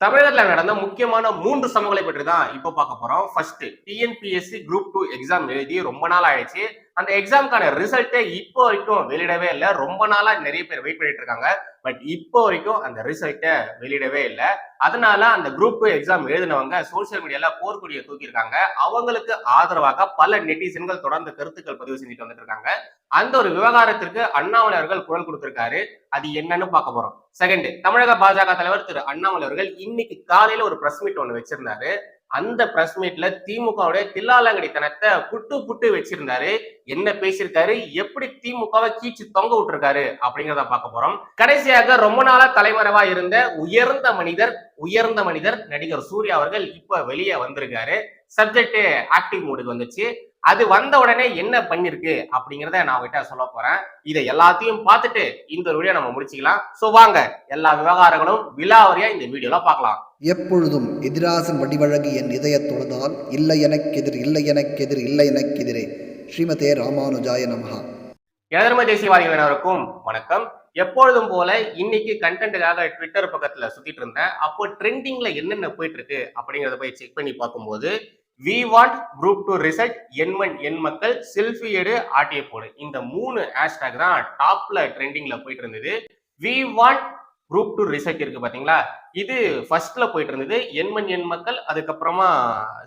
தமிழகத்துல நடந்த முக்கியமான 3 சம்பவங்களை பற்றி தான் இப்ப பார்க்க போறோம். ஃபர்ஸ்ட் டிஎன்பிஎஸ்சி குரூப் 2 எக்ஸாம் எழுதி ரொம்ப நாள் ஆயிடுச்சு. அந்த எக்ஸாம்க்கான ரிசல்ட்டே இப்போ வரைக்கும் வெளியிடவே இல்ல. ரொம்ப நாளா நிறைய பேர் வெயிட் பண்ணிட்டு இருக்காங்க. பட் இப்போ வரைக்கும் அந்த ரிசல்ட்டை வெளியிடவே இல்ல. அதனால அந்த குரூப் 2 எக்ஸாம் எழுதினவங்க சோசியல் மீடியால போர்க்கொடியை தூக்கியிருக்காங்க. அவங்களுக்கு ஆதரவாக பல நெட்டிசன்கள் தொடர்ந்து கருத்துக்கள் பதிவு செஞ்சுட்டு வந்துட்டு இருக்காங்க. அந்த ஒரு விவகாரத்திற்கு அண்ணாமலை அவர்கள் குரல் கொடுத்திருக்காரு. அது என்னன்னு பார்க்க போறோம். செகண்ட், தமிழக பாஜக தலைவர் திரு அண்ணாமலை அவர்கள் இன்னைக்கு காலையில ஒரு பிரஸ் மீட் ஒண்ணு வச்சிருந்தாரு. அந்த பிரஸ் மீட்ல திமுகவுடைய தில்லாலங்கடித்தனத்தை புட்டு புட்டு வச்சிருந்தாரு. என்ன பேசியிருக்காரு, எப்படி திமுகவை கீச்சு தொங்க விட்டுருக்காரு அப்படிங்கிறத பார்க்க போறோம். கடைசியாக ரொம்ப நாளா தலைமறைவா இருந்த உயர்ந்த மனிதர் நடிகர் சூர்யா அவர்கள் இப்ப வெளியே வந்திருக்காரு. சப்ஜெக்ட் ஆக்டிவ் மூடுக்கு வந்துச்சு. அது வந்த உடனே என்ன பண்ணிருக்கு அப்படிங்கிறத நான் உங்ககிட்ட சொல்ல போறேன். இதை எல்லாத்தையும் பார்த்துட்டு இந்த வீடியோ நம்ம முடிச்சுக்கலாம். சோ வாங்க, எல்லா விவகாரங்களும் விலாவரியா இந்த வீடியோல பார்க்கலாம். எப்பொழுதும் எதிராசன் வடிவழகு என் இதய தொழுதால் இல்லை எனக்கெதிர் இல்லை எனக்கெதிர் இல்லை எனக்கெதிரே ஸ்ரீமதே ராமானுஜாய நமஹா. எதிர்ம தேசியவாதிகளினருக்கும் வணக்கம். எப்பொழுதும் போல இன்னைக்கு கண்டென்ட்டுக்காக ட்விட்டர் பக்கத்துல சுத்திட்டு இருந்தேன். அப்போ ட்ரெண்டிங்ல என்னென்ன போயிட்டு இருக்கு அப்படிங்கறத போய் செக் பண்ணி பார்க்கும்போது வி வாண்ட் குரூப் 2 ரிசல்ட் என் மக்கள் செல்ஃபி எடு ஆட்டிய போடு, இந்த 3 ஹேஷ்டாக் தான் டாப்ல ட்ரெண்டிங்ல போயிட்டு இருந்தது. வி வாண்ட் குரூப் 2 ரிசல்ட் இருக்கு பாத்தீங்களா, இது ஃபர்ஸ்ட்ல போயிட்டு இருந்தது. என் மக்கள், அதுக்கப்புறமா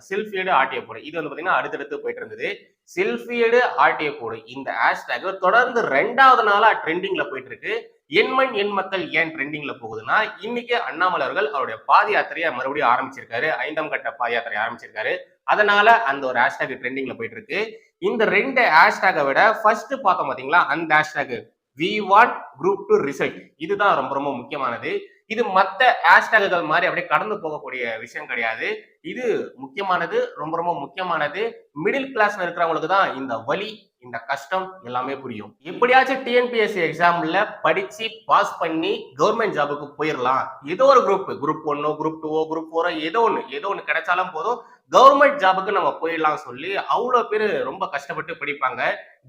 செல்ஃபி எடு ஆட்டிய போடு, இது வந்து பாத்தீங்கன்னா அடுத்தடுத்து போயிட்டு இருந்தது. செல்ஃபி எடு ஆட்டிய போடு இந்த ஹேஷ்டாக் தொடர்ந்து 2வது நாளா ட்ரெண்டிங்ல போயிட்டு இருக்கு. என் மக்கள் ஏன் ட்ரெண்டிங்ல போகுதுன்னா, இன்னைக்கு அண்ணாமலை அவர்கள் அவருடைய பாத யாத்திரையை மறுபடியும் ஆரம்பிச்சிருக்காரு. 5ஆம் கட்ட பாத யாத்திரை ஆரம்பிச்சிருக்காரு. அதனால அந்த ஒரு ஹேஷ்டாக் ட்ரெண்டிங்ல போயிட்டு இருக்கு. இந்த 2 ஹேஷ்டாகை விட ஃபர்ஸ்ட் பார்த்தோம் பாத்தீங்களா, அந்த hashtag we want group 2 result, இதுதான் ரொம்ப ரொம்ப முக்கியமானது. இது மத்த ஹேஷ்டாகுகள் மாதிரி அப்படியே கடந்து போகக்கூடிய விஷயம் கிடையாது. இது முக்கியமானது, ரொம்ப ரொம்ப முக்கியமானது. மிடில் கிளாஸ்ல இருக்கிறவங்களுக்கு தான் இந்த வலி, இந்த கஷ்டம் எல்லாமே புரியும். எப்படியாச்சும் டிஎன்பிஎஸ்சி எக்ஸாம்ல படிச்சு பாஸ் பண்ணி கவர்மெண்ட் ஜாபுக்கு போயிடலாம். ஏதோ ஒரு குரூப் 1, குரூப் 2, குரூப் 4 ஏதோ ஒண்ணு கிடைச்சாலும் போதும், கவர்மெண்ட் ஜாபுக்கு நம்ம போயிடலாம் சொல்லி அவ்வளவு பேர் ரொம்ப கஷ்டப்பட்டு படிப்பாங்க.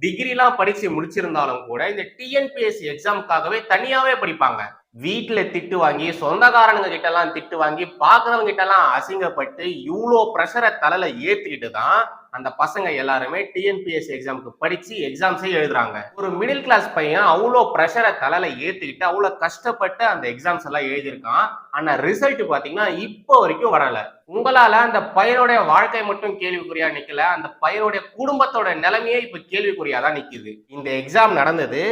டிகிரி எல்லாம் படிச்சு முடிச்சிருந்தாலும் கூட இந்த டிஎன்பிஎஸ்சி எக்ஸாமுக்காகவே தனியாவே படிப்பாங்க. வீட்டுல திட்டு வாங்கி, சொந்தக்காரனுங்க கிட்ட எல்லாம் திட்டு வாங்கி, பாக்குறவங்க கிட்ட எல்லாம் அசிங்கப்பட்டு இவ்வளோ ப்ரெஷரை தலையில ஏத்திக்கிட்டு தான் அந்த பசங்க எல்லாருமே டிஎன்பிஎஸ்சி எக்ஸாமுக்கு படிச்சு எக்ஸாம்ஸே எழுதுறாங்க. ஒரு மிடில் கிளாஸ் பையன் அவ்வளோ ப்ரெஷரை தலையில ஏத்திக்கிட்டு அவ்வளவு கஷ்டப்பட்டு அந்த எக்ஸாம்ஸ் எல்லாம் எழுதியிருக்கான். ஆனா ரிசல்ட் பாத்தீங்கன்னா இப்போ வரைக்கும் வரல. உங்களால அந்த பையனுடைய வாழ்க்கை மட்டும் கேள்விக்குறியா நிக்கல, அந்த பையனுடைய குடும்பத்தோட நிலைமையே இப்ப கேள்விக்குறியாதான் நிக்குது. இந்த எக்ஸாம் நடந்தது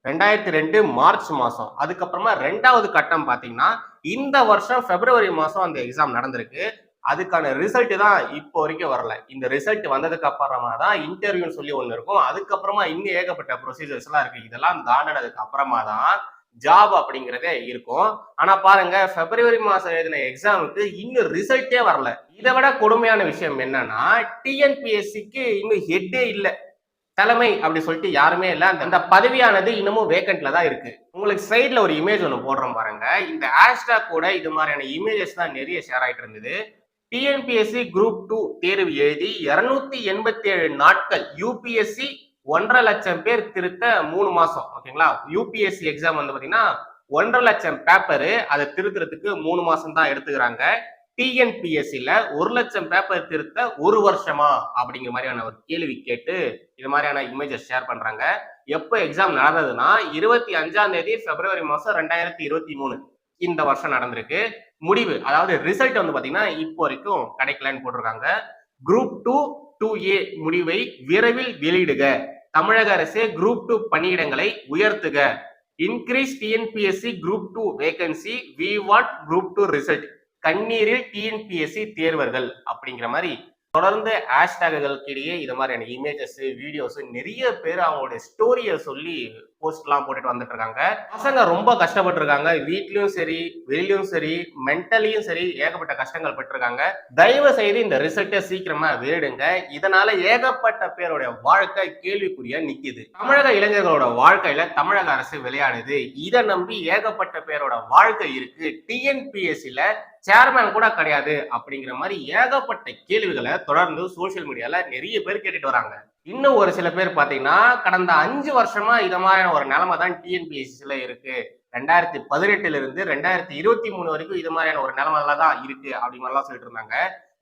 2002 மார்ச் மாசம். அதுக்கப்புறமா 2வது கட்டம் பாத்தீங்கன்னா இந்த வருஷம் பிப்ரவரி மாசம் அந்த எக்ஸாம் நடந்திருக்கு. அதுக்கான ரிசல்ட் தான் இப்போ வரைக்கும் வரல. இந்த ரிசல்ட் வந்ததுக்கு அப்புறமா தான் இன்டர்வியூன்னு சொல்லி ஒண்ணு இருக்கும். அதுக்கப்புறமா இன்னும் ஏகப்பட்ட ப்ரொசீஜர்ஸ் எல்லாம் இருக்கு. இதெல்லாம் தாண்டினதுக்கு அப்புறமா தான் ஜாப் அப்படிங்கிறதே இருக்கும். ஆனா பாருங்க, பிப்ரவரி மாசம் எழுதின எக்ஸாமுக்கு இன்னும் ரிசல்ட்டே வரல. இதை விட கொடுமையான விஷயம் என்னன்னா, டிஎன்பிஎஸ்சிக்கு இன்னும் ஹெட்டே இல்லை, தலைமை அப்படி சொல்லிட்டு யாருமே இல்ல. அந்த பதவியானது இன்னமும் வேக்கன்ட்ல தான் இருக்கு. உங்களுக்கு சைட்ல ஒரு இமேஜ் ஒண்ணு போடுறோம் பாருங்க. இந்த ஹேஷ்டாக் கூட இது மாதிரியான இமேஜஸ் தான் நிறைய ஷேர் ஆயிட்டு இருந்தது. டிஎன்பிஎஸ்சி குரூப் 2 தேர்வு எழுதி 287 நாட்கள், யூபிஎஸ்சி 1.5 லட்சம் பேர் திருத்த 3 மாசம். ஓகேங்களா, யூபிஎஸ்சி எக்ஸாம் வந்து பாத்தீங்கன்னா 1.5 லட்சம் பேப்பரு, அதை திருத்துறதுக்கு 3 மாசம் தான் எடுத்துக்கிறாங்க. டிஎன்பிஎஸ்சில 1 லட்சம் பேப்பர் திருத்த 1 வருஷமா அப்படிங்கிற மாதிரியான ஒரு கேள்வி கேட்டு இது மாதிரியான இமேஜஸ் ஷேர் பண்றாங்க. எப்போ எக்ஸாம் நடந்ததுன்னா 25ஆம் தேதி பிப்ரவரி மாசம் 2023 இந்த வருஷம் நடந்திருக்கு. முடிவு, அதாவது ரிசல்ட் வந்து பாத்தீங்கன்னா இப்போ வரைக்கும் கிடைக்கலன்னு போட்டிருக்காங்க. குரூப் 2 2A முடிவை விரைவில் வெளியிடுக, தமிழக அரசே குரூப் 2 பணியிடங்களை உயர்த்துக, increase TNPSC group 2 vacancy, we want group 2 result, கண்ணீரில் டிஎன்பிஎஸ்சி தேர்வர்கள் அப்படிங்கிற மாதிரி தொடர்ந்து ஹேஷ்டாகுகளுக்கு இடையே இது மாதிரியான இமேஜஸ், வீடியோஸ் நிறைய பேர் அவங்களுடைய ஸ்டோரியை சொல்லி போஸ்ட் எல்லாம் போட்டுட்டு வந்துட்டு இருக்காங்க. பசங்க ரொம்ப கஷ்டப்பட்டு இருக்காங்க. வீட்லயும் சரி, வெளியிலும் சரி, மென்டலியும் சரி, ஏகப்பட்ட கஷ்டங்கள் பட்டிருக்காங்க. தயவு செய்து இந்த ரிசல்ட்டை சீக்கிரமா வெளியிடுங்க. இதனால ஏகப்பட்ட பேருடைய வாழ்க்கை கேள்விக்குறியா நிக்குது. தமிழக இளைஞர்களோட வாழ்க்கையில தமிழக அரசு விளையாடுது. இதை நம்பி ஏகப்பட்ட பேரோட வாழ்க்கை இருக்கு. டிஎன்பிஎஸ்சில சேர்மேன் கூட கிடையாது அப்படிங்கிற மாதிரி ஏகப்பட்ட கேள்விகளை தொடர்ந்து சோசியல் மீடியால நிறைய பேர் கேட்டுட்டு வராங்க. இன்னும் ஒரு சில பேர் பாத்தீங்கன்னா கடந்த 5 வருஷமா இத மாதிரியான ஒரு நிலைமை தான் டிஎன்பிஎஸ்சில இருக்கு. 2018 இருந்து 2023 வரைக்கும் இது மாதிரியான ஒரு நிலைமையில தான் இருக்கு அப்படி மாதிரிலாம் சொல்லிட்டு இருந்தாங்க.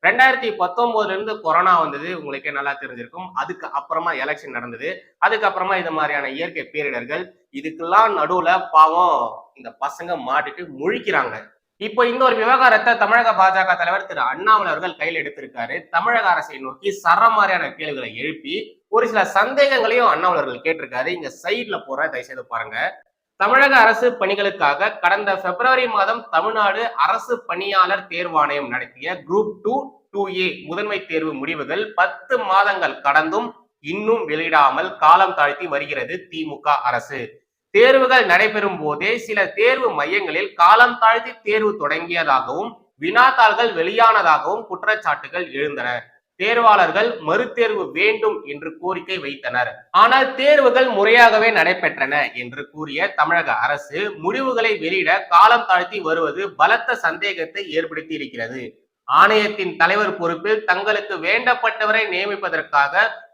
2019 இருந்து கொரோனா வந்தது, உங்களுக்கே நல்லா தெரிஞ்சிருக்கும். அதுக்கு அப்புறமா எலெக்ஷன் நடந்தது. அதுக்கப்புறமா இது மாதிரியான இயற்கை பேரிடர்கள், இதுக்கெல்லாம் நடுவுல பாவம் இந்த பசங்க மாட்டிட்டு முழிக்கிறாங்க. இப்போ இந்த ஒரு விவகாரத்தை தமிழக பாஜக தலைவர் திரு அண்ணாமலை அவர்கள் கையில் எடுத்திருக்காரு. தமிழக அரசை நோக்கி சரமாரியான கேள்விகளை எழுப்பி ஒரு சில சந்தேகங்களையும் அண்ணாமலை அவர்கள் கேட்டிருக்காரு. இங்க சைட்ல போற தயவுசெய்து பாருங்க. தமிழக அரசு பணிகளுக்காக கடந்த பிப்ரவரி மாதம் தமிழ்நாடு அரசு பணியாளர் தேர்வாணையம் நடத்திய குரூப் 2 2A முதன்மை தேர்வு முடிவுகள் 10 மாதங்கள் கடந்தும் இன்னும் வெளியிடாமல் காலம் தாழ்த்தி வருகிறது திமுக அரசு. தேர்வுகள் நடைபெறும் போதே சில தேர்வு மையங்களில் காலம் தாழ்த்தி தேர்வு தொடங்கியதாகவும் வினாத்தாள்கள் வெளியானதாகவும் குற்றச்சாட்டுகள் எழுந்தன. தேர்வாளர்கள் மறுதேர்வு வேண்டும் என்று கோரிக்கை வைத்தனர். ஆனால் தேர்வுகள் முறையாகவே நடைபெற்றன என்று கூறிய தமிழக அரசு முடிவுகளை வெளியிட காலம் தாழ்த்தி வருவது பலத்த சந்தேகத்தை ஏற்படுத்தி இருக்கிறது. ஆணையத்தின் தலைவர் பொறுப்பில் தங்களுக்கு வேண்டப்பட்டவரை நியமிப்பதற்காக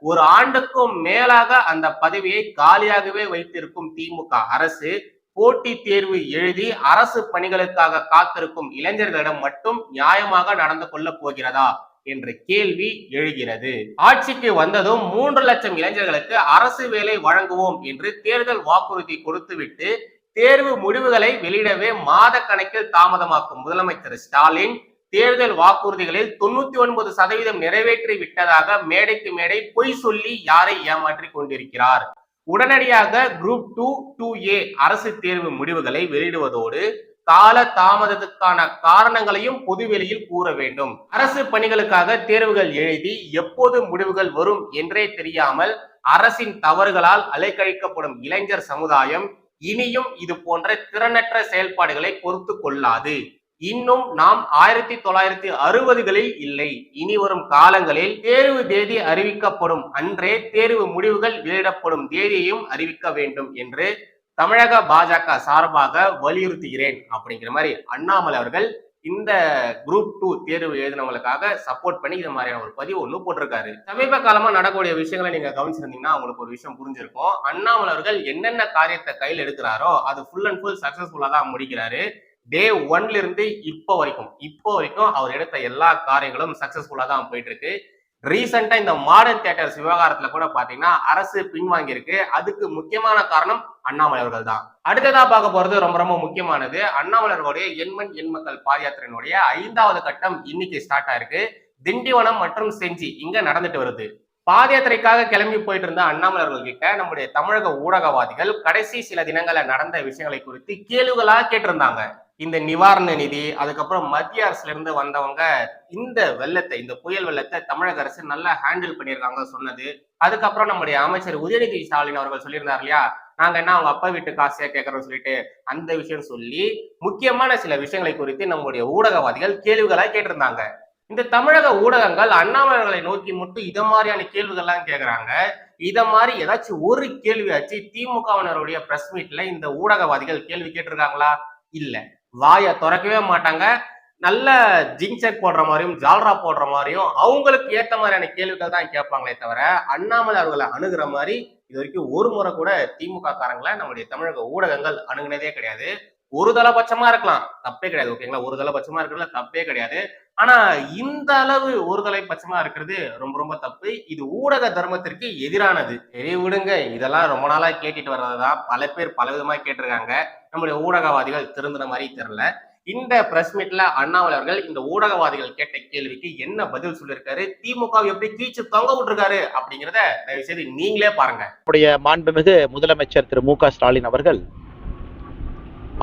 ஒரு ஆண்டுக்கும் மேலாக அந்த பதவியை காலியாகவே வைத்திருக்கும் திமுக அரசு போட்டித் தேர்வு எழுதி அரசு பணிகளுக்காக காத்திருக்கும் இளைஞர்களிடம் மட்டும் நியாயமாக நடந்து கொள்ள போகிறதா என்ற கேள்வி எழுகிறது. ஆட்சிக்கு வந்ததும் 3 லட்சம் இளைஞர்களுக்கு அரசு வேலை வழங்குவோம் என்று தேர்தல் வாக்குறுதி கொடுத்துவிட்டு தேர்வு முடிவுகளை வெளியிடவே மாத கணக்கில் தாமதமாக்கும் முதலமைச்சர் ஸ்டாலின் தேர்தல் வாக்குறுதிகளில் 99% நிறைவேற்றி விட்டதாக மேடைக்கு மேடை பொய் சொல்லி யாரை ஏமாற்றி கொண்டிருக்கிறார். உடனடியாக குரூப் 2 2A அரசு தேர்வு முடிவுகளை வெளியிடுவதோடு கால தாமதத்துக்கான காரணங்களையும் பொதுவெளியில் கூற வேண்டும். அரசு பணிகளுக்காக தேர்வுகள் எழுதி எப்போது முடிவுகள் வரும் என்றே தெரியாமல் அரசின் தவறுகளால் அலைக்கழிக்கப்படும் இளைஞர் சமுதாயம் இனியும் இது போன்ற திறனற்ற செயல்பாடுகளை பொறுத்து கொள்ளாது. இன்னும் நாம் 1960களில் இல்லை. இனி வரும் காலங்களில் தேர்வு தேதி அறிவிக்கப்படும் அன்றே தேர்வு முடிவுகள் வெளியிடப்படும் தேதியையும் அறிவிக்க வேண்டும் என்று தமிழக பாஜக சார்பாக வலியுறுத்துகிறேன் அப்படிங்கிற மாதிரி அண்ணாமலை அவர்கள் இந்த குரூப் 2 தேர்வு எழுதினவங்களுக்காக சப்போர்ட் பண்ணி இது மாதிரியான ஒரு பதிவு ஒண்ணு போட்டிருக்காரு. சமீப காலமா நடக்கக்கூடிய விஷயங்களை நீங்க கவனிச்சிருந்தீங்கன்னா உங்களுக்கு ஒரு விஷயம் புரிஞ்சிருக்கும். அண்ணாமலை அவர்கள் என்னென்ன காரியத்தை கையில் எடுக்கிறாரோ அது ஃபுல் அண்ட் ஃபுல் சக்சஸ்ஃபுல்லா தான் முடிக்கிறாரு. டே 1ல இருந்து இப்போ வரைக்கும் அவர் எடுத்த எல்லா காரியங்களும் சக்சஸ்ஃபுல்லா தான் போயிட்டு இருக்கு. ரீசெண்டா இந்த மாடர்ன் தியேட்டர்ஸ் விவகாரத்துல கூட பாத்தீங்கன்னா அரசு பின்வாங்கி இருக்கு. அதுக்கு முக்கியமான காரணம் அண்ணாமலை அவர்கள் தான். அடுத்ததா பார்க்க போறது ரொம்ப ரொம்ப முக்கியமானது. அண்ணாமலை அவர்களுடைய எண்மண் எண் மக்கள் பாதயாத்திரையினுடைய 5வது கட்டம் இன்னைக்கு ஸ்டார்ட் ஆயிருக்கு. திண்டிவனம் மற்றும் செஞ்சி இங்க நடந்துட்டு வருது. பாதயாத்திரைக்காக கிளம்பி போயிட்டு இருந்த அண்ணாமலை அவர்கள் கிட்ட நம்முடைய தமிழக ஊடகவாதிகள் கடைசி சில தினங்கள்ல நடந்த விஷயங்களை குறித்து கேள்விகளா கேட்டிருந்தாங்க. இந்த நிவாரண நிதி, அதுக்கப்புறம் மத்திய அரசுல இருந்து வந்தவங்க இந்த வெள்ளத்தை, இந்த புயல் வெள்ளத்தை தமிழக அரசு நல்லா ஹேண்டில் பண்ணியிருக்காங்க சொன்னது. அதுக்கப்புறம் நம்முடைய அமைச்சர் உதயநிதி ஸ்டாலின் அவர்கள் சொல்லியிருந்தார் இல்லையா, நாங்க என்ன அவங்க அப்பா வீட்டு காசையா கேட்கறோம்னு சொல்லிட்டு அந்த விஷயம் சொல்லி முக்கியமான சில விஷயங்களை குறித்து நம்முடைய ஊடகவாதிகள் கேள்விகளா கேட்டிருந்தாங்க. இந்த தமிழக ஊடகங்கள் அண்ணாமலைகளை நோக்கி மட்டும் இத மாதிரியான கேள்விகள்லாம் கேட்கறாங்க. இத மாதிரி ஏதாச்சும் ஒரு கேள்வியாச்சு திமுகவினருடைய பிரஸ் மீட்ல இந்த ஊடகவாதிகள் கேள்வி கேட்டிருக்காங்களா? இல்ல, வாயை திறக்கவே மாட்டாங்க. நல்ல ஜிங்செக் போடுற மாதிரியும் ஜால்ரா போடுற மாதிரியும் அவங்களுக்கு ஏத்த மாதிரியான கேள்விகள் தான் கேட்பாங்களே தவிர அண்ணாமலை அவர்களை அணுகிற மாதிரி இது வரைக்கும் ஒரு முறை கூட திமுக காரங்களை நம்முடைய தமிழக ஊடகங்கள் அணுகுனதே கிடையாது. ஒரு தலபட்சமா இருக்கலாம், தப்பே கிடையாது. ஓகேங்களா, ஒரு தலபட்சமா இருக்கிறதுல தப்பே கிடையாது. ஆனா இந்த அளவு ஒரு தலைபட்சமா இருக்கிறது ரொம்ப ரொம்ப தப்பு. இது ஊடக தர்மத்திற்கு எதிரானது. சரி விடுங்க, இதெல்லாம் ரொம்ப நாளா கேட்டுட்டு வர்றதுதான். பல பேர் பல விதமா கேட்டிருக்காங்க. நம்முடைய ஊடகவாதிகள் திருந்தின மாதிரி தெரியல. இந்த பிரஸ் மீட்ல அண்ணாமலை அவர்கள் இந்த ஊடகவாதிகள் கேட்ட கேள்விக்கு என்ன பதில் சொல்லியிருக்காரு, திமுக எப்படி கீச்சு தொங்க விட்டுருக்காரு அப்படிங்கிறத தயவு செய்து நீங்களே பாருங்க. மாண்புமிகு முதலமைச்சர் திரு மு க ஸ்டாலின் அவர்கள்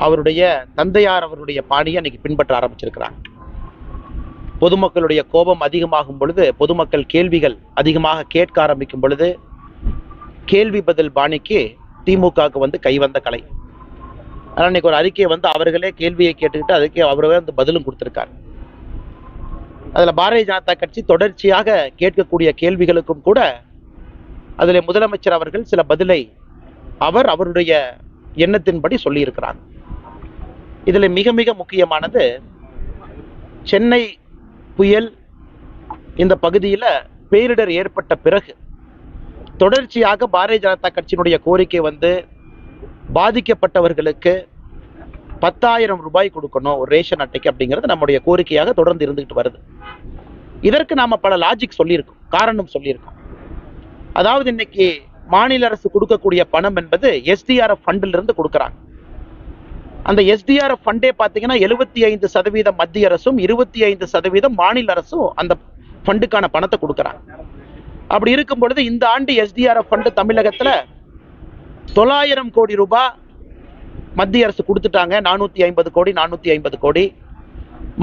அவருடைய தந்தையார் அவருடைய பாணியை இன்னைக்கு பின்பற்ற ஆரம்பிச்சிருக்கிறாங்க. பொதுமக்களுடைய கோபம் அதிகமாகும் பொழுது, பொதுமக்கள் கேள்விகள் அதிகமாக கேட்க ஆரம்பிக்கும் பொழுது கேள்வி பதில் பாணிக்கு திமுகவுக்கு கைவந்த கலை. ஆனால் இன்னைக்கு ஒரு அறிக்கையை அவர்களே கேள்வியை கேட்டுக்கிட்டு அதுக்கே அவரே பதிலும் கொடுத்திருக்காரு. அதுல பாரதிய ஜனதா கட்சி தொடர்ச்சியாக கேட்கக்கூடிய கேள்விகளுக்கும் கூட அதில் முதலமைச்சர் அவர்கள் சில பதிலை அவருடைய எண்ணத்தின்படி சொல்லி இருக்கிறாங்க. இதுல மிக மிக முக்கியமானது, சென்னை புயல் இந்த பகுதியில பேரிடர் ஏற்பட்ட பிறகு தொடர்ச்சியாக பாரதிய ஜனதா கட்சியினுடைய கோரிக்கை பாதிக்கப்பட்டவர்களுக்கு 10,000 ரூபாய் கொடுக்கணும் ஒரு ரேஷன் அட்டைக்கு அப்படிங்கிறது நம்முடைய கோரிக்கையாக தொடர்ந்து இருந்துகிட்டு வருது. இதற்கு நாம பல லாஜிக் சொல்லியிருக்கோம், காரணம் சொல்லியிருக்கோம். அதாவது இன்னைக்கு மாநில அரசு கொடுக்கக்கூடிய பணம் என்பது SDRF ஃபண்டில் இருந்து கொடுக்கறாங்க. அந்த SDRF ஃபண்டே பாத்தீங்கன்னா 75% மத்திய அரசும் 25% மாநில அரசும் அந்த ஃபண்டுக்கான பணத்தை கொடுக்கறாங்க. அப்படி இருக்கும் பொழுது இந்த ஆண்டு SDRF ஃபண்டு தமிழகத்துல 900 கோடி ரூபாய் மத்திய அரசு கொடுத்துட்டாங்க. 450 கோடி,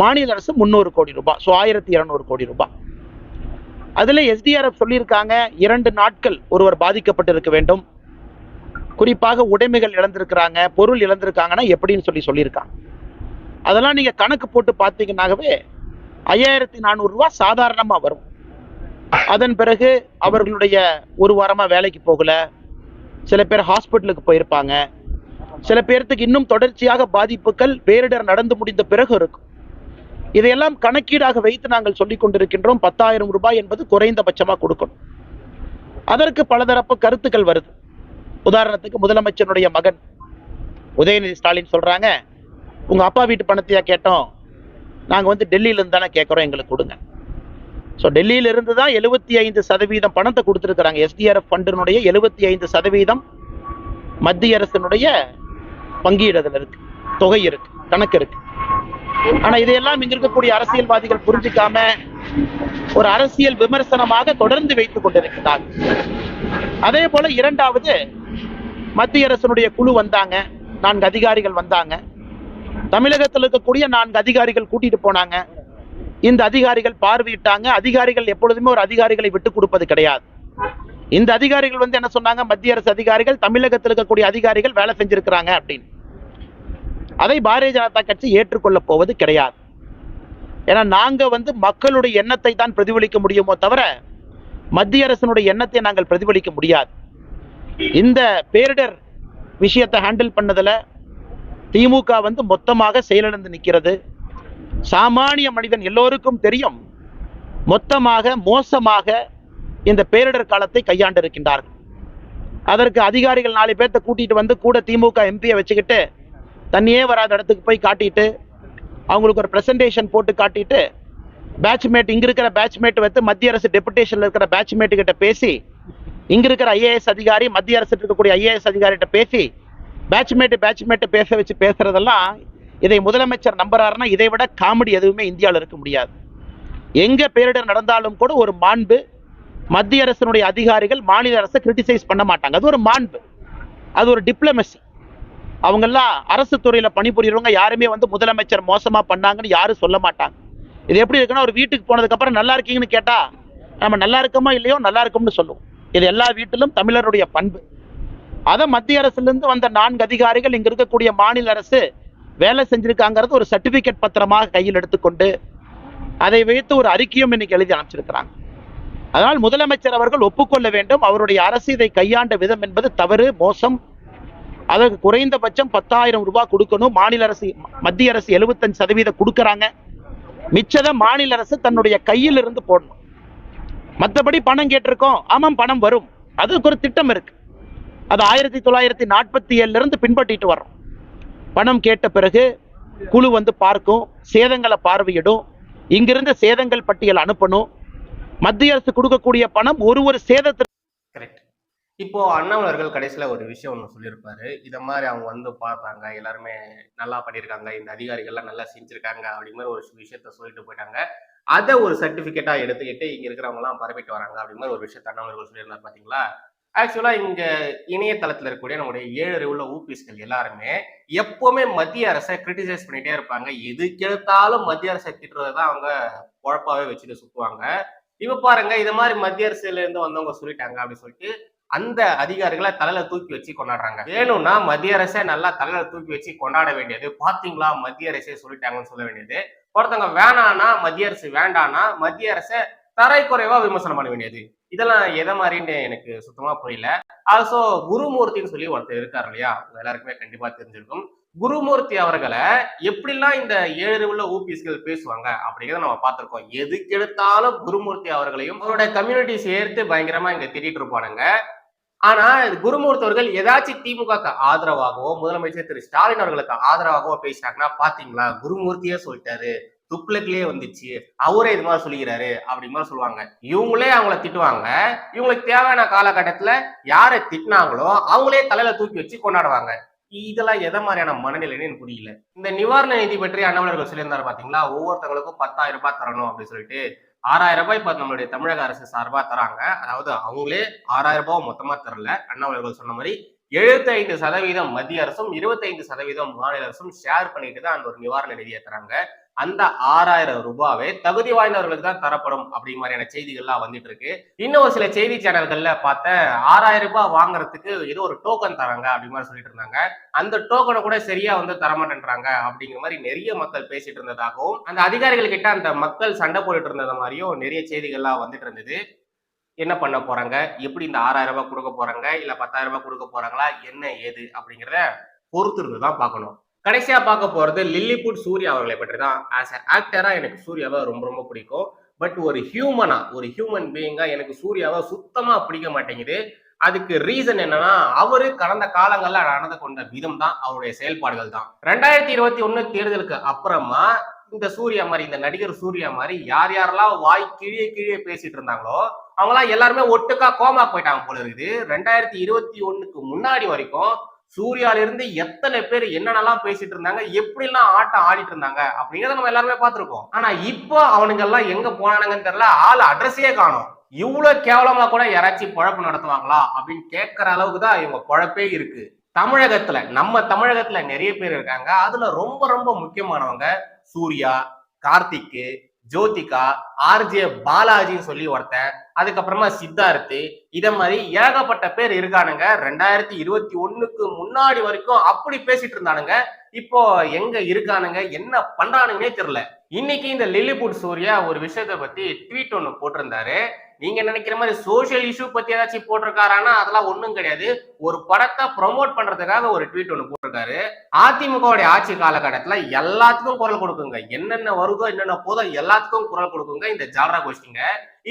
மாநில அரசு 300 கோடி ரூபாய், 1200 கோடி ரூபாய். அதுல SDRF சொல்லியிருக்காங்க 2 நாட்கள் ஒருவர் பாதிக்கப்பட்டிருக்க வேண்டும், குறிப்பாக உடைமைகள் இழந்திருக்கிறாங்க, பொருள் இழந்திருக்காங்கன்னா எப்படின்னு சொல்லியிருக்காங்க. அதெல்லாம் நீங்க கணக்கு போட்டு பார்த்தீங்கன்னாகவே 5400 ரூபாய் சாதாரணமா வரும். அதன் பிறகு அவர்களுடைய ஒரு வாரமா வேலைக்கு போகல, சில பேர் ஹாஸ்பிட்டலுக்கு போயிருப்பாங்க, சில பேர்த்துக்கு இன்னும் தொடர்ச்சியாக பாதிப்புகள் பேரிடர் நடந்து முடிந்த பிறகு இருக்கும். இதையெல்லாம் கணக்கீடாக வைத்து நாங்கள் சொல்லிக் கொண்டிருக்கின்றோம். 10,000 ரூபாய் என்பது குறைந்தபட்சமா கொடுக்கணும். அதற்கு பலதரப்பு கருத்துக்கள் வருது. உதாரணத்துக்கு முதலமைச்சருடைய மகன் உதயநிதி ஸ்டாலின் சொல்றாங்க, உங்க அப்பா வீட்டு பணத்தையா கேட்டோம், நாங்க டெல்லியில இருந்து தானே கேட்கிறோம், எங்களுக்கு கொடுங்க. ஸோ டெல்லியில இருந்து தான் 75% பணத்தை கொடுத்துருக்காங்க. SDRF ஃபண்டினுடைய 75% மத்திய அரசினுடைய பங்கீடுதல் இருக்கு, தொகை இருக்கு, கணக்கு இருக்கு. ஆனா இதையெல்லாம் இங்க இருக்கக்கூடிய அரசியல்வாதிகள் புரிஞ்சுக்காம ஒரு அரசியல் விமர்சனமாக தொடர்ந்து வைத்துக் கொண்டிருக்கிறார். அதே போல இரண்டாவது, மத்திய அரசினுடைய குழு வந்தாங்க, 4 அதிகாரிகள் வந்தாங்க. தமிழகத்தில் இருக்கக்கூடிய 4 அதிகாரிகள் கூட்டிட்டு போனாங்க. இந்த அதிகாரிகள் பார்வையிட்டாங்க. அதிகாரிகள் எப்பொழுதுமே ஒரு அதிகாரிகளை விட்டு கொடுப்பது கிடையாது. இந்த அதிகாரிகள் என்ன சொன்னாங்க, மத்திய அரசு அதிகாரிகள் தமிழகத்தில் இருக்கக்கூடிய அதிகாரிகள் வேலை செஞ்சிருக்கிறாங்க அப்படின்னு. அதை பாரதிய ஜனதா கட்சி ஏற்றுக்கொள்ள போவது கிடையாது. ஏன்னா நாங்க மக்களுடைய எண்ணத்தை தான் பிரதிபலிக்க முடியுமோ தவிர மத்திய அரசினுடைய எண்ணத்தை நாங்கள் பிரதிபலிக்க முடியாது. இந்த பேரிடர் விஷயத்தை ஹேண்டில் பண்ணதுல திமுக மொத்தமாக செயலிழந்து நிற்கிறது. சாமானிய மனிதன் எல்லோருக்கும் தெரியும், மொத்தமாக மோசமாக இந்த பேரிடர் காலத்தை கையாண்டு இருக்கின்றார்கள். அதற்கு அதிகாரிகள் 4 பேர்த்த கூட்டிட்டு கூட திமுக எம்பியை வச்சுக்கிட்டு தண்ணியே வராத இடத்துக்கு போய் காட்டிட்டு அவங்களுக்கு ஒரு பிரசன்டேஷன் போட்டு காட்டிட்டு பேட்ச்மேட் இங்க இருக்கிற பேட்ச்மேட் மத்திய அரசு டெபுடேஷன்ல இருக்கிற பேட்ச்மேட் கிட்ட பேசி, இங்க இருக்கிற IAS அதிகாரி மத்திய அரசு இருக்கக்கூடிய IAS அதிகாரிகிட்ட பேசி பேட்ச்மேட் பேச வச்சு பேசுறதெல்லாம், இதை முதலமைச்சர் நம்புறாருன்னா இதை விட காமெடி எதுவுமே இந்தியாவில் இருக்க முடியாது. எங்க பேரிடர் நடந்தாலும் கூட ஒரு மாண்பு, மத்திய அரசினுடைய அதிகாரிகள் மாநில அரசை கிரிட்டிசைஸ் பண்ண மாட்டாங்க. அது ஒரு மாண்பு, அது ஒரு டிப்ளமசி. அவங்கெல்லாம் அரசு துறையில பணிபுரியறவங்க யாருமே முதலமைச்சர் மோசமா பண்ணாங்கன்னு யாரும் சொல்ல மாட்டாங்க. இது எப்படி இருக்குன்னா, ஒரு வீட்டுக்கு போனதுக்கு அப்புறம் நல்லா இருக்கீங்கன்னு கேட்டா நம்ம நல்லா இருக்கோமா இல்லையோ நல்லா இருக்கும்னு சொல்லுவோம். இது எல்லா வீட்டிலும் தமிழருடைய பண்பு. அதை மத்திய அரசுல இருந்து வந்த 4 அதிகாரிகள் இங்க இருக்கக்கூடிய மாநில அரசு வேலை செஞ்சிருக்காங்கிறது ஒரு சர்டிபிகேட் பத்திரமாக கையில் எடுத்துக்கொண்டு அதை வைத்து ஒரு அறிக்கையும் இன்னைக்கு எழுதி அனுப்பிச்சிருக்கிறாங்க. அதனால் முதலமைச்சர் அவர்கள் ஒப்புக்கொள்ள வேண்டும், அவருடைய அரசு இதை கையாண்ட விதம் என்பது தவறு, மோசம். அதற்கு குறைந்தபட்சம் 10,000 ரூபாய் கொடுக்கணும். மாநில அரசு, மத்திய அரசு 75% கொடுக்கறாங்க. மிச்சத மாநில அரசு தன்னுடைய கையில் இருந்து போடணும். மற்றபடி பணம் கேட்டிருக்கோம், ஆமாம் பணம் வரும், அதுக்கு ஒரு திட்டம் இருக்கு. அது 1947 இருந்து பின்பற்றிட்டு வர்றோம். பணம் கேட்ட பிறகு குழு பார்க்கும், சேதங்களை பார்வையிடும், இங்கிருந்த சேதங்கள் பட்டியல் அனுப்பணும். மத்திய அரசு கொடுக்கக்கூடிய பணம் ஒரு சேதத்திற்கு. கரெக்ட். இப்போ அண்ணாமலர்கள் கடைசியில ஒரு விஷயம் ஒன்று சொல்லியிருப்பாரு. இதை மாதிரி அவங்க பார்த்தாங்க, எல்லாருமே நல்லா பண்ணியிருக்காங்க, இந்த அதிகாரிகள்லாம் நல்லா செஞ்சிருக்காங்க அப்படிங்கிற ஒரு விஷயத்த சொல்லிட்டு போயிட்டாங்க. அதை ஒரு சர்டிபிகேட்டா எடுத்துக்கிட்டு இங்க இருக்கிறவங்க எல்லாம் பரப்பிட்டு வராங்க அப்படிங்கிற ஒரு விஷயத்த அண்ணாமலர்கள் சொல்லியிருந்தார் பாத்தீங்களா. ஆக்சுவலா இங்க இணையதளத்துல இருக்கக்கூடிய நம்முடைய 7 அறிவுள்ள ஊபிஸ்கள் எல்லாருமே எப்பவுமே மத்திய அரசை கிரிட்டிசைஸ் பண்ணிட்டே இருப்பாங்க. எதுக்கெடுத்தாலும் மத்திய அரசை திட்டுறதுதான் அவங்க குழப்பாவே வச்சுட்டு சுத்துவாங்க. இப்ப பாருங்க, இது மாதிரி மத்திய அரசுல இருந்து வந்தவங்க சொல்லிட்டாங்க அப்படின்னு சொல்லிட்டு அந்த அதிகாரிகளை தலையில தூக்கி வச்சு கொண்டாடுறாங்க. வேணும்னா மத்திய அரசை நல்லா தலையில தூக்கி வச்சு கொண்டாட வேண்டியது, பாத்தீங்களா மத்திய அரசே சொல்லிட்டாங்கன்னு சொல்ல வேண்டியது. ஒருத்தவங்க வேணான்னா மத்திய அரசு, வேண்டானா மத்திய அரசை தரைக்குறைவா விமர்சனம் பண்ண வேண்டியது. இதெல்லாம் எதை மாதிரின்னு எனக்கு சுத்தமா புரியல. ஆல்சோ குருமூர்த்தின்னு சொல்லி ஒருத்தர் இருக்காரு இல்லையா, எல்லாருக்குமே கண்டிப்பா தெரிஞ்சிருக்கும். குருமூர்த்தி அவர்களை எப்படிலாம் இந்த 7 உள்ள ஊபிஸ்கள் பேசுவாங்க அப்படிங்கிறத நம்ம பார்த்திருக்கோம். எதுக்கு எடுத்தாலும் குருமூர்த்தி அவர்களையும் அவரோட கம்யூனிட்டி சேர்த்து பயங்கரமா இங்க திட்டிட்டு இருப்பானுங்க. ஆனா குருமூர்த்தி அவர்கள் ஏதாச்சும் திமுக ஆதரவாகவோ முதலமைச்சர் திரு ஸ்டாலின் அவர்களுக்கு ஆதரவாகவோ பேசினாங்கன்னா பாத்தீங்களா குருமூர்த்தியே சொல்லிட்டாரு, துக்ளக்லயே வந்துச்சு, அவரே இது மாதிரி சொல்லிக்கிறாரு அப்படி மாதிரி சொல்லுவாங்க. இவங்களே அவங்கள திட்டுவாங்க. இவங்களுக்கு தேவையான காலகட்டத்துல யாரை திட்டினாங்களோ அவங்களே தலையில தூக்கி வச்சு கொண்டாடுவாங்க. இதெல்லாம் எதை மாதிரியான மனநிலைன்னு எனக்கு புரியல. இந்த நிவாரண நிதி பற்றி அண்ணாமலை சொல்லியிருந்தாரு பாத்தீங்களா, ஒவ்வொருத்தவங்களுக்கும் 10,000 ரூபாய் தரணும் அப்படின்னு சொல்லிட்டு 6,000 ரூபாய் இப்ப நம்மளுடைய தமிழக அரசு சார்பா தராங்க. அதாவது அவங்களே 6,000 ரூபாய் மொத்தமா தரல. அண்ணாமலை சொன்ன மாதிரி 75% மத்திய அரசும் 25% மாநில அரசும் ஷேர் பண்ணிட்டு தான் அந்த ஒரு நிவாரண நிதியை தராங்க. அந்த 6,000 ரூபாவே தகுதி வாய்ந்தவர்களுக்கு தான் தரப்படும் அப்படி மாதிரியான செய்திகள்லாம் வந்துட்டு இருக்கு. இன்னும் சில செய்தி சேனல்கள்ல பார்த்த 6,000 ரூபாய் வாங்குறதுக்கு ஏதோ ஒரு டோக்கன் தராங்க அப்படி மாதிரி சொல்லிட்டு இருந்தாங்க. அந்த டோக்கனை கூட சரியா தரமாட்டேன்றாங்க அப்படிங்கிற மாதிரி நிறைய மக்கள் பேசிட்டு இருந்ததாகவும், அந்த அதிகாரிகள் கிட்ட அந்த மக்கள் சண்டை போட்டுட்டு இருந்தது மாதிரியும் நிறைய செய்திகள்லாம் வந்துட்டு இருந்தது. என்ன பண்ண போறாங்க, எப்படி இந்த 6,000 ரூபாய் கொடுக்க போறாங்க, இல்ல 10,000 ரூபாய் கொடுக்க போறாங்களா, என்ன ஏது அப்படிங்கிறத பொறுத்து இருந்துதான் பார்க்கணும். கடைசியா பார்க்க போறது லில்லிபுட் சூர்யா அவர்களை பற்றி தான். ஆஸ் அ ஆக்டரா எனக்கு சூர்யாவை ரொம்ப ரொம்ப பிடிக்கும். பட் ஒரு ஹியூமன் பீயிங்கா எனக்கு சூர்யாவை சுத்தமா பிடிக்க மாட்டேங்குது. அதுக்கு ரீசன் என்னன்னா, அவரு கடந்த காலங்கள்ல நடந்து கொண்ட விதம் தான், அவருடைய செயல்பாடுகள் தான். 2021 தேர்தலுக்கு அப்புறமா இந்த சூர்யா மாதிரி, இந்த நடிகர் சூர்யா மாதிரி யார் யாரெல்லாம் வாய் கீழே பேசிட்டு இருந்தாங்களோ அவங்களாம் எல்லாருமே ஒட்டுக்கா கோமா போயிட்டாங்க போல இருக்குது. 2021க்கு முன்னாடி வரைக்கும் சூர்யால இருந்து எத்தனை பேர் என்னென்னலாம் பேசிட்டு இருந்தாங்க, எப்படி எல்லாம் ஆட்டம் ஆடிட்டு இருந்தாங்க அப்படிங்கறத நம்ம எல்லாருமே பார்த்திருக்கோம். ஆனா இப்போ அவனுங்க எல்லாம் எங்க போனானுங்கன்னு தெரியல, ஆள் அட்ரஸே காணும். இவ்வளவு கேவலமா கூட யாராச்சும் பொழப்பு நடத்துவாங்களா அப்படின்னு கேட்கிற அளவுக்கு தான் இவங்க பொழப்பே இருக்கு. தமிழகத்துல, நம்ம தமிழகத்துல நிறைய பேர் இருக்காங்க. அதுல ரொம்ப ரொம்ப முக்கியமானவங்க சூர்யா, கார்த்திக், ஜோதிகா, ஆர்ஜே பாலாஜின்னு சொல்லி ஒருத்தன், அதுக்கப்புறமா சித்தார்த்து, இத மாதிரி ஏகப்பட்ட பேர் இருக்கானுங்க. 2021க்கு முன்னாடி வரைக்கும் அப்படி பேசிட்டு இருந்தானுங்க. இப்போ எங்க இருக்கானுங்க, என்ன பண்றானுங்கன்னே தெரியல. இன்னைக்கு இந்த லில்லிபுட் சூர்யா ஒரு விஷயத்த பத்தி ட்வீட் ஒண்ணு போட்டிருந்தாரு. நீங்க நினைக்கிற மாதிரி சோசியல் இஷ்யூ பத்தி ஏதாச்சும் போட்டிருக்காரானா அதெல்லாம் ஒண்ணும் கிடையாது. ஒரு படத்தை ப்ரொமோட் பண்றதுக்காக ஒரு ட்வீட் ஒண்ணு போட்டிருக்காரு. அதிமுகவுடைய ஆட்சி காலகட்டத்துல எல்லாத்துக்கும் குரல் கொடுக்குங்க, என்னென்ன வருதோ என்னென்ன போதோ எல்லாத்துக்கும் குரல் கொடுக்குங்க இந்த ஜால்ரா கோஷ்டிங்க.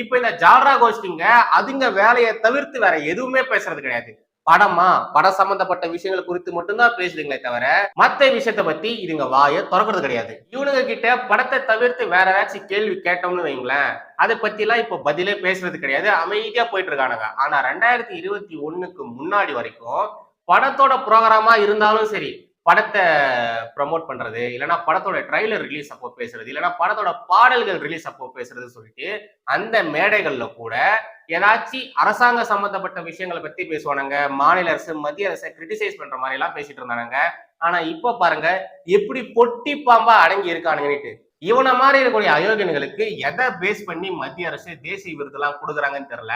இப்ப இந்த ஜால்ரா கோஷ்டிங்க அதுங்க வேலையை தவிர்த்து வேற எதுவுமே பேசுறது கிடையாது. படம் சம்பந்தப்பட்ட விஷயங்கள் குறித்து மட்டும்தான் பேசுதுங்களே தவிர மத்த விஷயத்த பத்தி இதுங்க வாயை திறக்கிறது கிடையாது. இவனுங்க கிட்ட படத்தை தவிர்த்து வேற ஏதாச்சும் கேள்வி கேட்டோம்னு வைங்களேன், அதை பத்தி எல்லாம் இப்ப பதிலே பேசுறது கிடையாது, அமைதியா போயிட்டு இருக்கானுங்க. ஆனா 2021க்கு முன்னாடி வரைக்கும் படத்தோட ப்ரோக்ராமா இருந்தாலும் சரி, படத்தை ப்ரமோட் பண்றது, இல்லைன்னா படத்தோட ட்ரைலர் ரிலீஸ் அப்போ பேசுறது, இல்லைன்னா படத்தோட பாடல்கள் ரிலீஸ் அப்போ பேசுறது சொல்லிட்டு அந்த மேடைகள்ல கூட ஏதாச்சும் அரசாங்க சம்பந்தப்பட்ட விஷயங்களை பத்தி பேசுவானுங்க. மாநில அரசு மத்திய அரசை கிரிட்டிசைஸ் பண்ற மாதிரி எல்லாம் பேசிட்டு இருந்தானுங்க. ஆனா இப்ப பாருங்க எப்படி பொட்டி பாம்பா அடங்கி இருக்கானுங்கன்னுட்டு. இவனை மாதிரி இருக்கக்கூடிய அயோக்கியன்களுக்கு எதை பேஸ் பண்ணி மத்திய அரசு தேசிய விருது எல்லாம் கொடுக்குறாங்கன்னு தெரியல.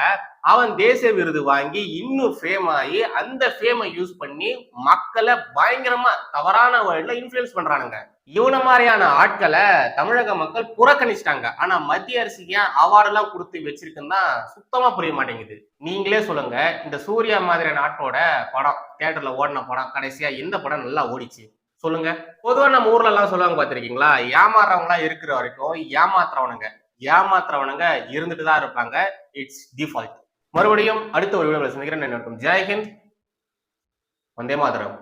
அவன் தேசிய விருது வாங்கி இன்னும் ஃபேம் ஆகி அந்த ஃபேமை யூஸ் பண்ணி மக்களை பயங்கரமா தவறான வழியில இன்ஃபுளுன்ஸ் பண்றானுங்க. இவன மாதிரியான ஆட்களை தமிழக மக்கள் புறக்கணிச்சிட்டாங்க. ஆனா மத்திய அரசுக்கு ஏன் அவார்டு எல்லாம் கொடுத்து வச்சிருக்குன்னா சுத்தமா புரிய மாட்டேங்குது. நீங்களே சொல்லுங்க, இந்த சூர்யா மாதிரியான ஆட்டோட படம் தியேட்டர்ல ஓடின படம் கடைசியா எந்த படம் நல்லா ஓடிச்சு சொல்லுங்க. பொதுவா நம்ம ஊர்ல எல்லாம் சொல்லுவாங்க பாத்திருக்கீங்களா, ஏமாறவங்களா இருக்கிற வரைக்கும் ஏமாத்துறவனுங்க இருந்துட்டு தான் இருப்பாங்க. It's default. மறுபடியும் அடுத்த ஒரு வீடியோல சந்திக்கிறேன். ஜெய் ஹிந்த், வந்தே மாதரம்.